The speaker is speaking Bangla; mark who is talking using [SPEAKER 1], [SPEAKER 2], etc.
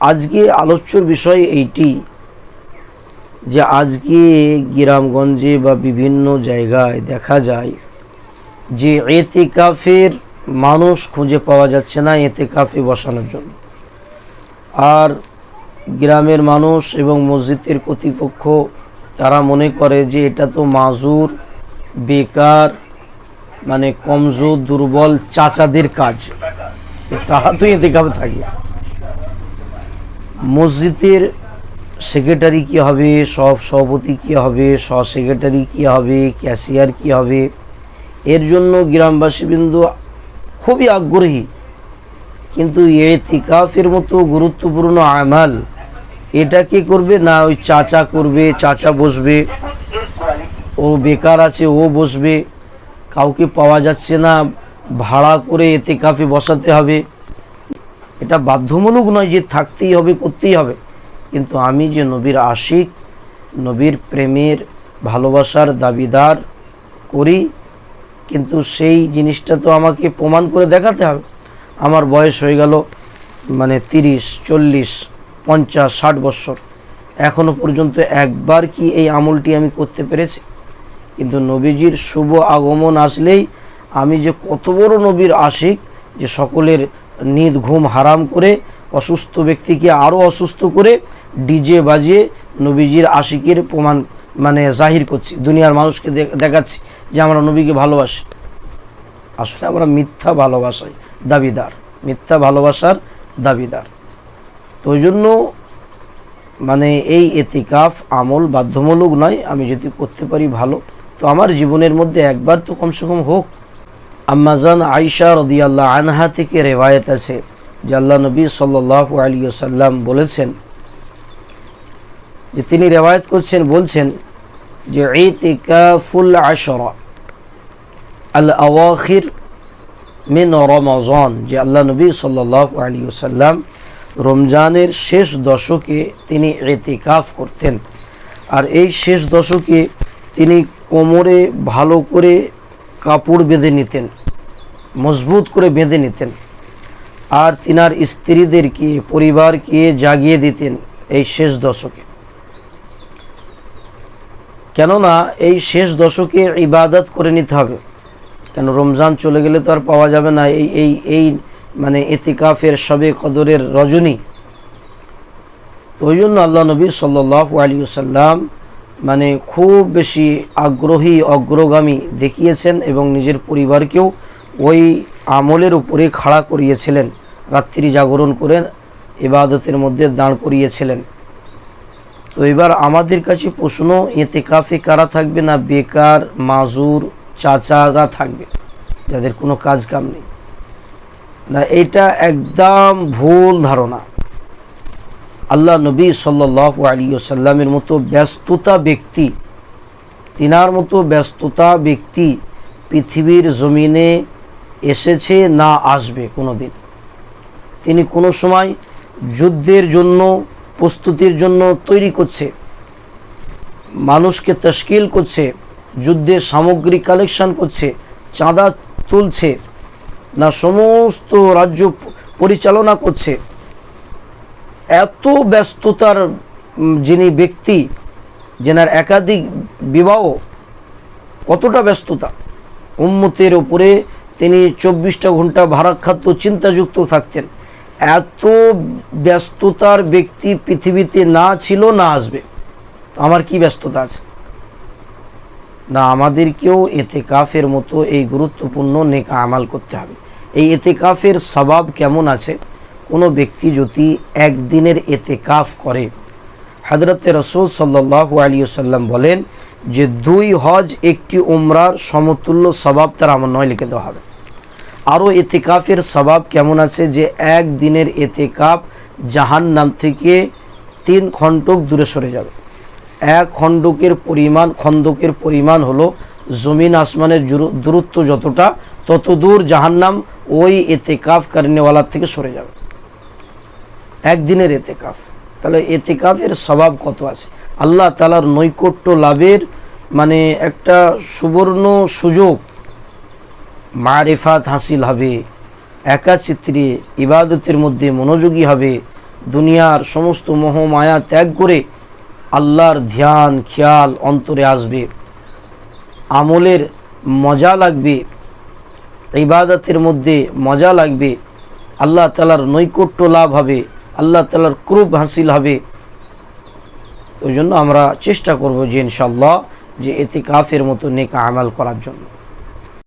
[SPEAKER 1] আজকে আলোচ্যর বিষয় এইটি যে আজকে গ্রামগঞ্জে বা বিভিন্ন জায়গায় দেখা যায় যে ইতিকাফের মানুষ খুঁজে পাওয়া যাচ্ছে না ইতিকাফে বসানোর জন্য। আর গ্রামের মানুষ এবং মসজিদের কর্তৃপক্ষ তারা মনে করে যে এটা তো মাজুর, বেকার, মানে কমজোর দুর্বল চাচাদের কাজ, তারা তো ইতিকাফে থাকবে। মসজিদের সেক্রেটারি কী হবে, সভাপতি কী হবে, সহ সেক্রেটারি কী হবে, ক্যাশিয়ার কী হবে, এর জন্য গ্রামবাসীবৃন্দ খুবই আগ্রহী। কিন্তু ইতিকাফের মতো গুরুত্বপূর্ণ আমাল এটা কে করবে? না ওই চাচা করবে, চাচা বসবে, ও বেকার আছে ও বসবে, কাউকে পাওয়া যাচ্ছে না, ভাড়া করে ইতিকাফে বসাতে হবে। এটা বাধ্যমূলক নয় যে থাকতেই হবে, করতেই হবে। কিন্তু আমি যে নবীর আশিক, নবীর প্রেমের ভালোবাসার দাবিদার করি, কিন্তু সেই জিনিসটা তো আমাকে প্রমাণ করে দেখাতে হবে। আমার বয়স হয়ে গেল মানে 30, 40, 50, 60 বছর, এখনও পর্যন্ত একবার কি এই আমলটি আমি করতে পেরেছি? কিন্তু নবীজির শুভ আগমন আসলেই আমি যে কত বড় নবীর আশিক, যে সকলের নিদ ঘুম হারাম করে অসুস্থ ব্যক্তিকে আরও অসুস্থ করে ডিজে বাজিয়ে নবীজির আশিকের প্রমাণ মানে জাহির করছি, দুনিয়ার মানুষকে দেখাচ্ছি যে আমরা নবীকে ভালোবাসি। আসলে আমরা মিথ্যা ভালোবাসাই দাবিদার, মিথ্যা ভালোবাসার দাবিদার। তো ওই জন্য মানে এই ইতিকাফ আমল বাধ্যমূলক নয়, আমি যদি করতে পারি ভালো, তো আমার জীবনের মধ্যে একবার তো কমসে কম হোক। আম্মাজান আয়েশা রাদিয়াল্লাহু আনহা থেকে রেওয়ায়েত আছে যে আল্লাহ নবী সাল্লাল্লাহু আলাইহি ওয়াসাল্লাম বলেছেন, যে তিনি রেওয়ায়েত করছেন, বলছেন যে ইতিকাফুল আশরা আল আওয়াখির মিন রমাজান, যে আল্লাহ নবী সাল্লাল্লাহু আলাইহি ওয়াসাল্লাম রমজানের শেষ দশকে তিনি ইতিকাফ করতেন। আর এই শেষ দশকে তিনি কোমরে ভালো করে কাপড় বেঁধে নিতেন, মজবুত করে বেঁধে নিতেন, আর তিনার স্ত্রীদেরকে, পরিবারকে জাগিয়ে দিতেন এই শেষ দশকে। কেননা এই শেষ দশকে ইবাদত করে নিতে হবে, কেন রমজান চলে গেলে তো আর পাওয়া যাবে না এই মানে ইতিকাফের শবে কদরের রজনী। তো ওই জন্য আল্লাহ নবী সাল্লাল্লাহু আলাইহি ওয়াসাল্লাম মানে খুব বেশি আগ্রহী, অগ্রগামী দেখিয়েছেন এবং নিজের পরিবারকেও ওই আমলের উপরে খাড়া করিয়েছিলেন, রাত্রি জাগরণ করে ইবাদতের মধ্যে দাঁড় করিয়েছিলেন। তো এবার আমাদের কাছে প্রশ্ন, ইতিকাফে কারা থাকবে? না বেকার, মাজুর, চাচারা থাকবে, যাদের কোনো কাজ কাম নেই। না, এটা একদম ভুল ধারণা। আল্লাহ নবী সাল্লাল্লাহু আলাইহি ওয়াসাল্লামের মতো ব্যস্ততা ব্যক্তি, তিনার মতো ব্যস্ততা ব্যক্তি পৃথিবীর জমিনে এসেছে না আসবে কোনো দিন। তিনি কোনো সময় যুদ্ধের জন্য প্রস্তুতির জন্য তৈরি করছে, মানুষকে তশকিল করছে, যুদ্ধের সামগ্রী কালেকশন করছে, চাঁদা তুলছে, না সমস্ত রাজ্য পরিচালনা করছে। এত ব্যস্ততার যিনি ব্যক্তি, যেনার একাধিক বিবাহ, কতটা ব্যস্ততা, উম্মতের উপরে তিনি 24টা ঘন্টা ভারাক্রান্ত চিন্তাযুক্ত থাকতেন। এত ব্যস্ততার ব্যক্তি পৃথিবীতে না ছিল না আসবে। আমার কি ব্যস্ততা আছে? না, আমাদেরকেও ইতিকাফের মতো এই গুরুত্বপূর্ণ নেক আমাল করতে হবে। এই ইতিকাফের সওয়াব কেমন আছে? কোনো ব্যক্তি যদি একদিনের ইতিকাফ করে, হযরতে রাসূল সাল্লাল্লাহু আলাইহি ওয়াসাল্লাম বলেন যে 2 হজ 1টি উমরার সমতুল্য সওয়াব তার আমলনামায় লিখে দেওয়া হবে। আরও ইতিকাফের সওয়াব কেমন আছে? যে একদিনের ইতিকাফ জাহান্নাম থেকে 3 খণ্ডক দূরে সরে যাবে। এক খণ্ডকের পরিমাণ হলো জমিন আসমানের দূরত্ব যতটা, তত দূর জাহান্নাম ওই ইতিকাফ কারণেওয়ালার থেকে সরে যাবে, একদিনের ইতিকাফ। তাহলে ইতিকাফের সওয়াব কত আছে? আল্লাহ তাআলার নৈকট্য লাভের মানে একটা সুবর্ণ সুযোগ, মারিফাত হাসিল হবে, একাচিত্রে ইবাদতের মধ্যে মনোযোগী হবে, দুনিয়ার সমস্ত মোহ মায়া ত্যাগ করে আল্লাহর ধ্যান খেয়াল অন্তরে আসবে, আমলের মজা লাগবে, ইবাদতের মধ্যে মজা লাগবে, আল্লাহ তাআলার নৈকট্য লাভ হবে, আল্লাহ তাআলার কৃপ হাসিল হবে। ওই জন্য আমরা চেষ্টা করব যে ইনশাআল্লাহ যে ইতিকাফের মতো নেক আমল করার জন্য।